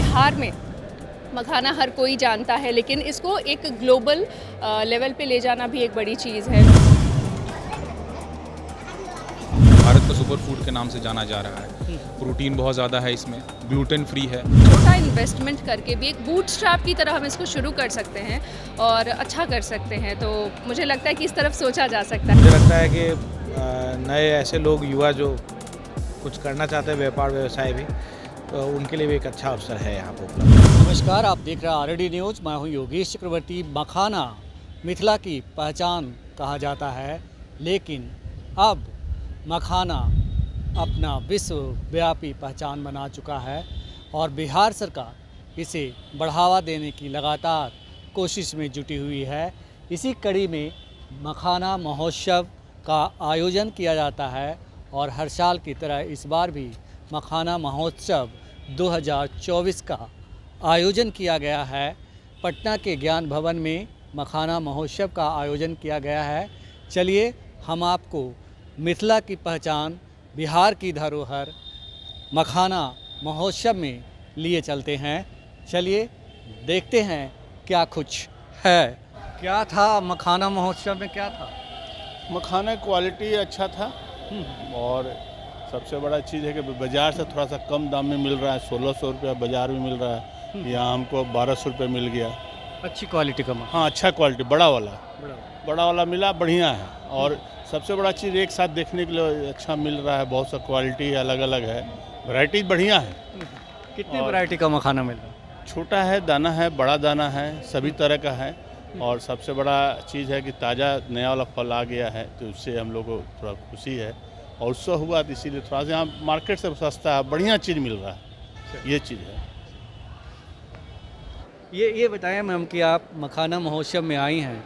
बिहार में मखाना हर कोई जानता है, लेकिन इसको एक ग्लोबल लेवल पे ले जाना भी एक बड़ी चीज़ है। भारत का सुपर फूड के नाम से जाना जा रहा है। प्रोटीन बहुत ज़्यादा है इसमें, ग्लूटेन फ्री है। छोटा इन्वेस्टमेंट करके भी एक बूटस्ट्रैप की तरह हम इसको शुरू कर सकते हैं और अच्छा कर सकते हैं। तो मुझे लगता है कि इस तरफ सोचा जा सकता है। मुझे लगता है कि नए ऐसे लोग युवा जो कुछ करना चाहते हैं व्यापार व्यवसाय भी, तो उनके लिए भी एक अच्छा अवसर है यहाँ पर उपलब्ध। नमस्कार, आप देख रहे हैं आरडी न्यूज़। मैं हूँ योगेश चक्रवर्ती। मखाना मिथिला की पहचान कहा जाता है, लेकिन अब मखाना अपना विश्वव्यापी पहचान बना चुका है और बिहार सरकार इसे बढ़ावा देने की लगातार कोशिश में जुटी हुई है। इसी कड़ी में मखाना महोत्सव का आयोजन किया जाता है और हर साल की तरह इस बार भी मखाना महोत्सव 2024 का आयोजन किया गया है। पटना के ज्ञान भवन में मखाना महोत्सव का आयोजन किया गया है। चलिए हम आपको मिथिला की पहचान, बिहार की धरोहर मखाना महोत्सव में लिए चलते हैं। चलिए देखते हैं क्या कुछ है। क्या था मखाना महोत्सव में, क्या था? मखाना क्वालिटी अच्छा था और सबसे बड़ा चीज़ है कि बाज़ार से थोड़ा सा कम दाम में मिल रहा है। 1600 रुपया बाज़ार में मिल रहा है, यहाँ हमको 1200 रुपये मिल गया। अच्छी क्वालिटी का मखाना। हाँ, अच्छा क्वालिटी, बड़ा वाला मिला, बढ़िया है। और सबसे बड़ा चीज़ एक साथ देखने के लिए अच्छा मिल रहा है। बहुत सा क्वालिटी अलग अलग है, वैरायटी बढ़िया है। कितनी वैरायटी का मखाना मिल रहा है? छोटा है, दाना है, बड़ा दाना है, सभी तरह का है। और सबसे बड़ा चीज़ है कि ताज़ा नया वाला फल आ गया है, तो उससे हम लोग को थोड़ा खुशी है और उत्सव हुआ, तो इसीलिए थोड़ा सा यहाँ मार्केट से सस्ता है, बढ़िया चीज़ मिल रहा है। ये चीज़ है। ये बताएं मैम कि आप मखाना महोत्सव में आई हैं,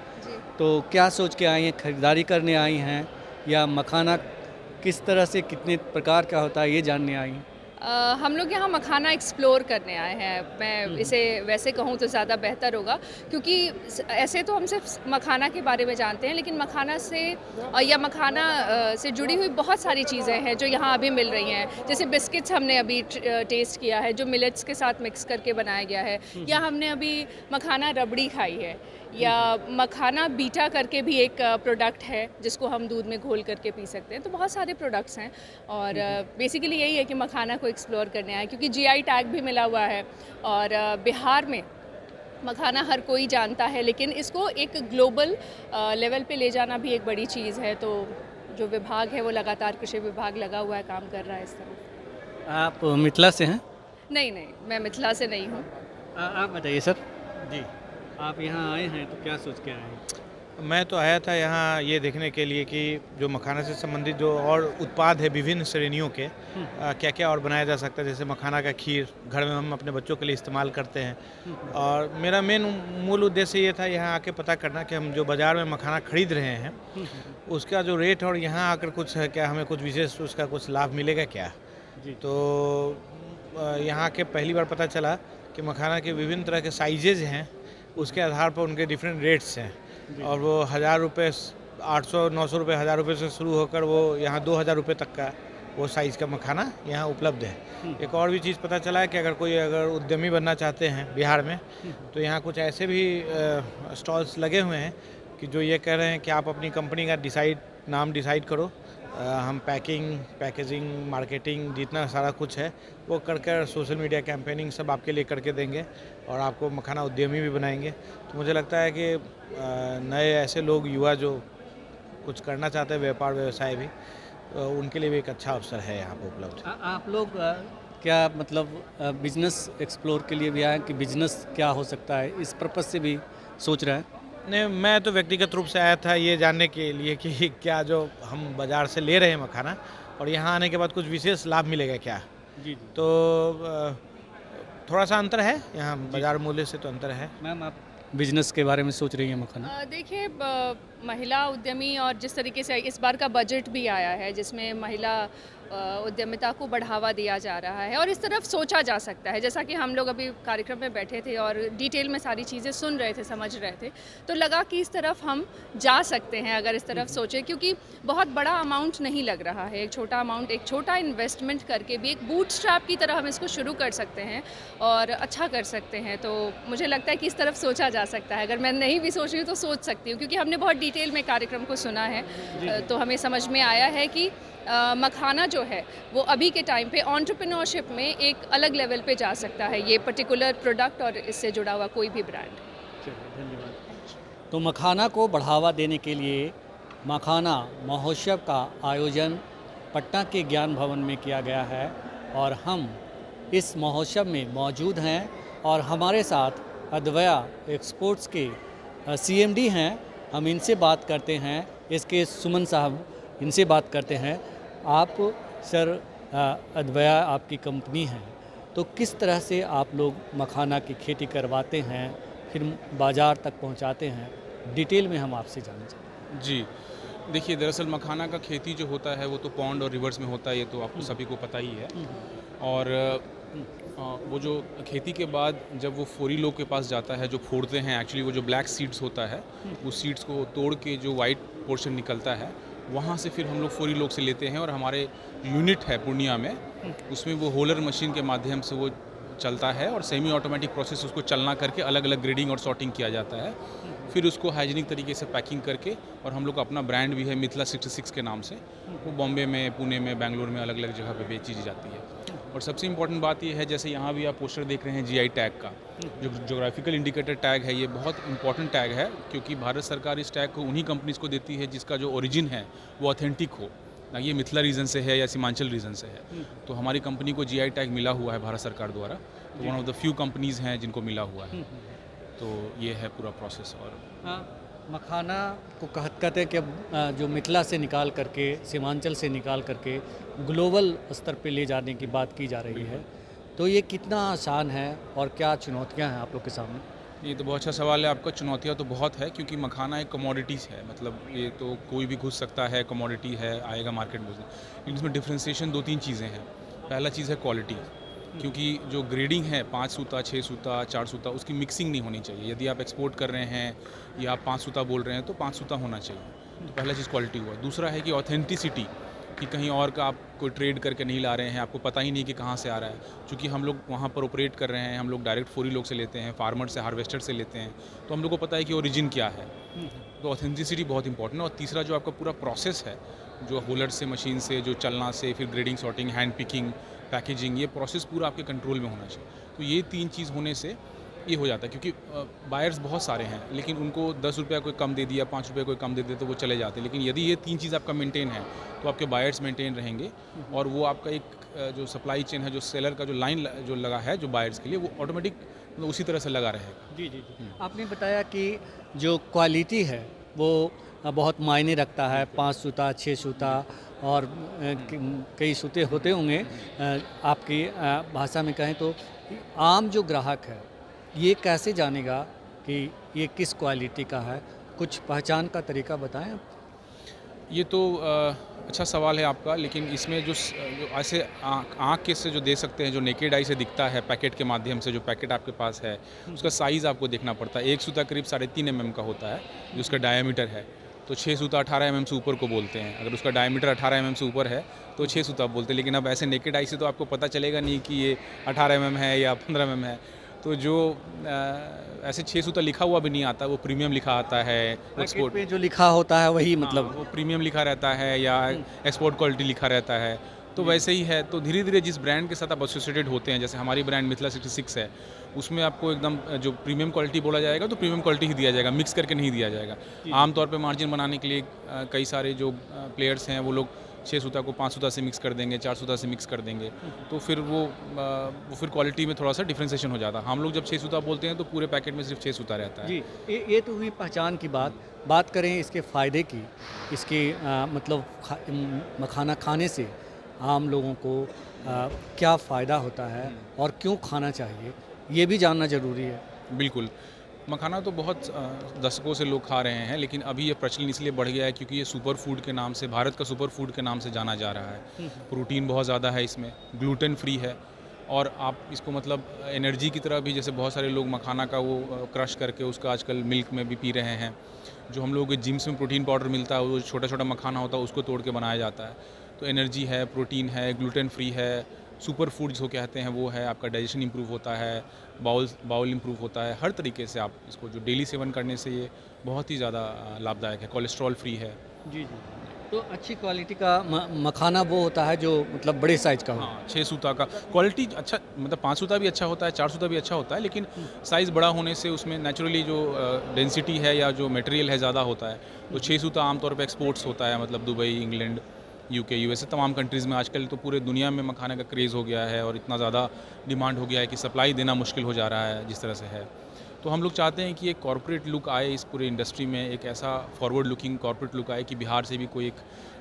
तो क्या सोच के आई हैं? खरीदारी करने आई हैं या मखाना किस तरह से कितने प्रकार का होता है ये जानने आई हैं? हम लोग यहाँ मखाना एक्सप्लोर करने आए हैं। मैं इसे वैसे कहूँ तो ज़्यादा बेहतर होगा, क्योंकि ऐसे तो हम सिर्फ मखाना के बारे में जानते हैं, लेकिन मखाना से या मखाना से जुड़ी हुई बहुत सारी चीज़ें हैं जो यहाँ अभी मिल रही हैं। जैसे बिस्किट्स हमने अभी टेस्ट किया है, जो मिलेट्स के साथ मिक्स करके बनाया गया है, या हमने अभी मखाना रबड़ी खाई है, या मखाना बीटा करके भी एक प्रोडक्ट है जिसको हम दूध में घोल करके पी सकते हैं। तो बहुत सारे प्रोडक्ट्स हैं और बेसिकली यही है कि मखाना को एक्सप्लोर करने आए, क्योंकि जीआई टैग भी मिला हुआ है और बिहार में मखाना हर कोई जानता है, लेकिन इसको एक ग्लोबल लेवल पे ले जाना भी एक बड़ी चीज़ है। तो जो विभाग है वो लगातार, कृषि विभाग लगा हुआ है, काम कर रहा है इस तरह। आप मिथिला से हैं? नहीं, मैं मिथिला से नहीं हूँ। आप बताइए सर। जी, आप यहाँ आए हैं तो क्या सोच के आए हैं? मैं तो आया था यहाँ ये देखने के लिए कि जो मखाना से संबंधित जो और उत्पाद है विभिन्न श्रेणियों के, क्या क्या और बनाया जा सकता है। जैसे मखाना का खीर घर में हम अपने बच्चों के लिए इस्तेमाल करते हैं, और मेरा मूल उद्देश्य ये था यहाँ आके पता करना कि हम जो बाज़ार में मखाना खरीद रहे हैं उसका जो रेट और यहाँ आकर कुछ है, क्या हमें कुछ विशेष उसका कुछ लाभ मिलेगा क्या। तो यहाँ के पहली बार पता चला कि मखाना के विभिन्न तरह के साइजेज हैं, उसके आधार पर उनके डिफरेंट रेट्स हैं, और वो 1000 रुपये, 800-900 रुपये, 1000 रुपये से शुरू होकर वो यहाँ 2000 रुपये तक का वो साइज़ का मखाना यहाँ उपलब्ध है। एक और भी चीज़ पता चला है कि अगर उद्यमी बनना चाहते हैं बिहार में, तो यहाँ कुछ ऐसे भी स्टॉल्स लगे हुए हैं कि जो ये कह रहे हैं कि आप अपनी कंपनी का नाम डिसाइड करो, हम पैकेजिंग, मार्केटिंग, जितना सारा कुछ है वो कर सोशल मीडिया कैंपेनिंग सब आपके लिए करके देंगे और आपको मखाना उद्यमी भी बनाएंगे। तो मुझे लगता है कि नए ऐसे लोग, युवा जो कुछ करना चाहते हैं व्यापार व्यवसाय भी, तो उनके लिए भी एक अच्छा अवसर है यहाँ पर उपलब्ध। आप लोग क्या मतलब बिजनेस एक्सप्लोर के लिए भी आए कि बिजनेस क्या हो सकता है, इस पर्पज़ से भी सोच रहे हैं? नहीं, मैं तो व्यक्तिगत रूप से आया था ये जानने के लिए कि क्या जो हम बाज़ार से ले रहे हैं मखाना, और यहाँ आने के बाद कुछ विशेष लाभ मिलेगा क्या। जी। तो थोड़ा सा अंतर है, यहाँ बाज़ार मूल्य से तो अंतर है। मैम, आप बिजनेस के बारे में सोच रही हैं मखाना? देखिए, महिला उद्यमी और जिस तरीके से इस बार का बजट भी आया है जिसमें महिला उद्यमिता को बढ़ावा दिया जा रहा है और इस तरफ सोचा जा सकता है। जैसा कि हम लोग अभी कार्यक्रम में बैठे थे और डिटेल में सारी चीज़ें सुन रहे थे, समझ रहे थे, तो लगा कि इस तरफ हम जा सकते हैं अगर इस तरफ सोचें, क्योंकि बहुत बड़ा अमाउंट नहीं लग रहा है। एक छोटा अमाउंट, एक छोटा इन्वेस्टमेंट करके भी एक बूटस्ट्रैप की तरह हम इसको शुरू कर सकते हैं और अच्छा कर सकते हैं। तो मुझे लगता है कि इस तरफ सोचा जा सकता है। अगर मैं नहीं भी सोच रही हूँ तो सोच सकती हूँ, क्योंकि हमने बहुत डिटेल में कार्यक्रम को सुना है, तो हमें समझ में आया है कि मखाना जो है वो अभी के टाइम पे एंटरप्रेन्योरशिप में एक अलग लेवल पे जा सकता है, ये पर्टिकुलर प्रोडक्ट और इससे जुड़ा हुआ कोई भी ब्रांड। धन्यवाद। तो मखाना को बढ़ावा देने के लिए मखाना महोत्सव का आयोजन पटना के ज्ञान भवन में किया गया है और हम इस महोत्सव में मौजूद हैं और हमारे साथ अद्वया एक्सपोर्ट्स के CMD हैं। हम इनसे बात करते हैं, इसके सुमन साहब इनसे बात करते हैं। आप सर, अद्वया आपकी कंपनी है, तो किस तरह से आप लोग मखाना की खेती करवाते हैं, फिर बाज़ार तक पहुंचाते हैं, डिटेल में हम आपसे जानना चाहते हैं। जी, देखिए, दरअसल मखाना का खेती जो होता है वो तो पॉन्ड और रिवर्स में होता है, ये तो आपको सभी को पता ही है। और वो जो खेती के बाद जब वो फोरी लोग के पास जाता है जो फोड़ते हैं, एक्चुअली वो जो ब्लैक सीड्स होता है उस सीड्स को तोड़ के जो वाइट पोर्शन निकलता है वहाँ से फिर हम लोग फोरी लोग से लेते हैं और हमारे यूनिट है पूर्णिया में, उसमें वो होलर मशीन के माध्यम से वो चलता है और सेमी ऑटोमेटिक प्रोसेस उसको चलना करके अलग अलग ग्रेडिंग और सॉर्टिंग किया जाता है। फिर उसको हाइजीनिक तरीके से पैकिंग करके, और हम लोग का अपना ब्रांड भी है मिथिला 66 के नाम से, वो बॉम्बे में, पुणे में, बेंगलोर में अलग अलग जगह पे बेची जाती है। और सबसे इम्पॉर्टेंट बात ये है, जैसे यहाँ भी आप पोस्टर देख रहे हैं GI टैग का, जो जोग्राफिकल इंडिकेटर टैग है, ये बहुत इंपॉर्टेंट टैग है, क्योंकि भारत सरकार इस टैग को उन्हीं कंपनीज़ को देती है जिसका जो ओरिजिन है वो ऑथेंटिक हो, ना ये मिथिला रीजन से है या सीमांचल रीजन से है। तो हमारी कंपनी को GI टैग मिला हुआ है भारत सरकार द्वारा, तो one of the few companies हैं जिनको मिला हुआ है। तो ये है पूरा प्रोसेस। और मखाना को कहते हैं कि जो मिथिला से निकाल करके, सीमांचल से निकाल करके ग्लोबल स्तर पे ले जाने की बात की जा रही है, तो ये कितना आसान है और क्या चुनौतियां हैं आप लोग के सामने? ये तो बहुत अच्छा सवाल है आपका। चुनौतियाँ तो बहुत है, क्योंकि मखाना एक कमोडिटीज़ है, मतलब ये तो कोई भी घुस सकता है, कमोडिटी है, आएगा मार्केट में। लेकिन इसमें डिफ्रेंसिएशन 2-3 चीज़ें हैं। पहला चीज़ है क्वालिटी, क्योंकि जो ग्रेडिंग है 5 सूता, 6 सूता, 4 सूता, उसकी मिक्सिंग नहीं होनी चाहिए। यदि आप एक्सपोर्ट कर रहे हैं या आप 5 सूता बोल रहे हैं तो 5 सूता होना चाहिए। तो पहला चीज़ क्वालिटी हुआ। दूसरा है कि ऑथेंटिसिटी, कि कहीं और का आप कोई ट्रेड करके नहीं ला रहे हैं, आपको पता ही नहीं कि कहाँ से आ रहा है। क्योंकि हम लोग वहाँ पर ऑपरेट कर रहे हैं, हम लोग डायरेक्ट फोरी लोग से लेते हैं, फार्मर से, हार्वेस्टर से लेते हैं, तो हम लोग को पता है कि ओरिजिन क्या है। तो ऑथेंटिसिटी बहुत इंपॉर्टेंट है। और तीसरा जो आपका पूरा प्रोसेस है, जो होलर से, मशीन से, जो चलना से, फिर grading, sorting, hand picking, packaging, ये प्रोसेस पूरा आपके कंट्रोल में होना चाहिए। तो ये 3 चीज़ होने से ये हो जाता है, क्योंकि बायर्स बहुत सारे हैं, लेकिन उनको 10 रुपया कोई कम दे दिया, 5 रुपये कोई कम दे दिया तो वो चले जाते हैं। लेकिन यदि ये 3 चीज़ आपका मेंटेन है तो आपके बायर्स मेंटेन रहेंगे, और वो आपका एक जो सप्लाई चेन है, जो सेलर का जो लाइन जो लगा है जो बायर्स के लिए, वो ऑटोमेटिक मतलब उसी तरह से लगा रहेगा। जी जी जी। आपने बताया कि जो क्वालिटी है वो बहुत मायने रखता है। 5 सूता, 6 सूता और कई सूते होते होंगे। आपकी भाषा में कहें तो आम जो ग्राहक है ये कैसे जानेगा कि ये किस क्वालिटी का है? कुछ पहचान का तरीका बताएं आप। ये तो अच्छा सवाल है आपका, लेकिन इसमें जो ऐसे आँख के से जो दे सकते हैं, जो नेकेड आई से दिखता है पैकेट के माध्यम से, जो पैकेट आपके पास है उसका साइज़ आपको देखना पड़ता है। एक सूता करीब 3.5 mm का होता है जो उसका डायमीटर है। तो 6 सूता 18 mm से ऊपर को बोलते हैं। अगर उसका डायमीटर 18 mm से ऊपर है तो 6 सूता बोलते हैं। लेकिन अब ऐसे नेकेड आई से तो आपको पता चलेगा नहीं कि ये 18 mm है या 15 mm है। तो जो ऐसे 6 सूता लिखा हुआ भी नहीं आता, वो प्रीमियम लिखा आता है। एक्सपोर्ट पे जो लिखा होता है वही मतलब वो प्रीमियम लिखा रहता है या एक्सपोर्ट क्वालिटी लिखा रहता है। तो वैसे ही है। तो धीरे धीरे जिस ब्रांड के साथ आप एसोसिएटेड होते हैं, जैसे हमारी ब्रांड मिथिला 66 है, उसमें आपको एकदम जो प्रीमियम क्वालिटी बोला जाएगा तो प्रीमियम क्वालिटी ही दिया जाएगा, मिक्स करके नहीं दिया जाएगा। आमतौर पे मार्जिन बनाने के लिए कई सारे जो प्लेयर्स हैं वो लोग 6 सूता को 5 सूता से मिक्स कर देंगे, 4 सूता से मिक्स कर देंगे, तो फिर वो फिर क्वालिटी में थोड़ा सा डिफ्रेंसिएशन हो जाता है। हम लोग जब 6 सूता बोलते हैं तो पूरे पैकेट में सिर्फ 6 सूता रहता है। जी, ये तो हुई पहचान की बात करें इसके फ़ायदे की। इसके मतलब मखाना खाने से आम लोगों को क्या फ़ायदा होता है और क्यों खाना चाहिए, ये भी जानना ज़रूरी है। बिल्कुल। मखाना तो बहुत दशकों से लोग खा रहे हैं, लेकिन अभी ये प्रचलन इसलिए बढ़ गया है क्योंकि ये सुपर फूड के नाम से, भारत का सुपर फूड के नाम से जाना जा रहा है। प्रोटीन बहुत ज़्यादा है इसमें, ग्लूटेन फ्री है, और आप इसको मतलब एनर्जी की तरह भी, जैसे बहुत सारे लोग मखाना का वो क्रश करके उसका आजकल मिल्क में भी पी रहे हैं। जो हम लोग जिम्स में प्रोटीन पाउडर मिलता है, वो छोटा छोटा मखाना होता है, उसको तोड़ के बनाया जाता है। तो एनर्जी है, प्रोटीन है, ग्लूटेन फ्री है, सुपर फूड जो कहते हैं वो है, आपका डाइजेशन इंप्रूव होता है, बाउल इंप्रूव होता है। हर तरीके से आप इसको जो डेली सेवन करने से ये बहुत ही ज़्यादा लाभदायक है, कोलेस्ट्रॉल फ्री है। जी जी। तो अच्छी क्वालिटी का मखाना वो होता है जो मतलब बड़े साइज का हो। हाँ, 6 सूता का क्वालिटी अच्छा, मतलब 5 सूता भी अच्छा होता है, 4 सूता भी अच्छा होता है, लेकिन साइज़ बड़ा होने से उसमें नेचुरली जो डेंसिटी है या जो मटेरियल है ज़्यादा होता है। तो 6 सूता आमतौर पे एक्सपोर्ट्स होता है, मतलब दुबई, इंग्लैंड, यूके, यूएसए, तमाम कंट्रीज़ में आजकल तो पूरे दुनिया में मखाने का क्रेज़ हो गया है और इतना ज़्यादा डिमांड हो गया है कि सप्लाई देना मुश्किल हो जा रहा है जिस तरह से है। तो हम लोग चाहते हैं कि एक कॉर्पोरेट लुक आए इस पूरे इंडस्ट्री में, एक ऐसा फॉरवर्ड लुकिंग कॉर्पोरेट लुक आए कि बिहार से भी कोई एक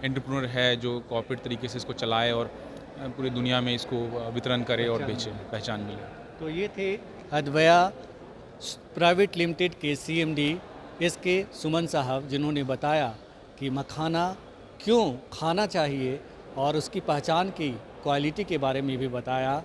एंटरप्रेन्योर है जो कॉर्पोरेट तरीके से इसको चलाए और पूरी दुनिया में इसको वितरण करे और बेचे, पहचान मिले। तो ये थे अद्वया प्राइवेट लिमिटेड के CMD SK सुमन साहब, जिन्होंने बताया कि मखाना क्यों खाना चाहिए और उसकी पहचान की क्वालिटी के बारे में भी बताया।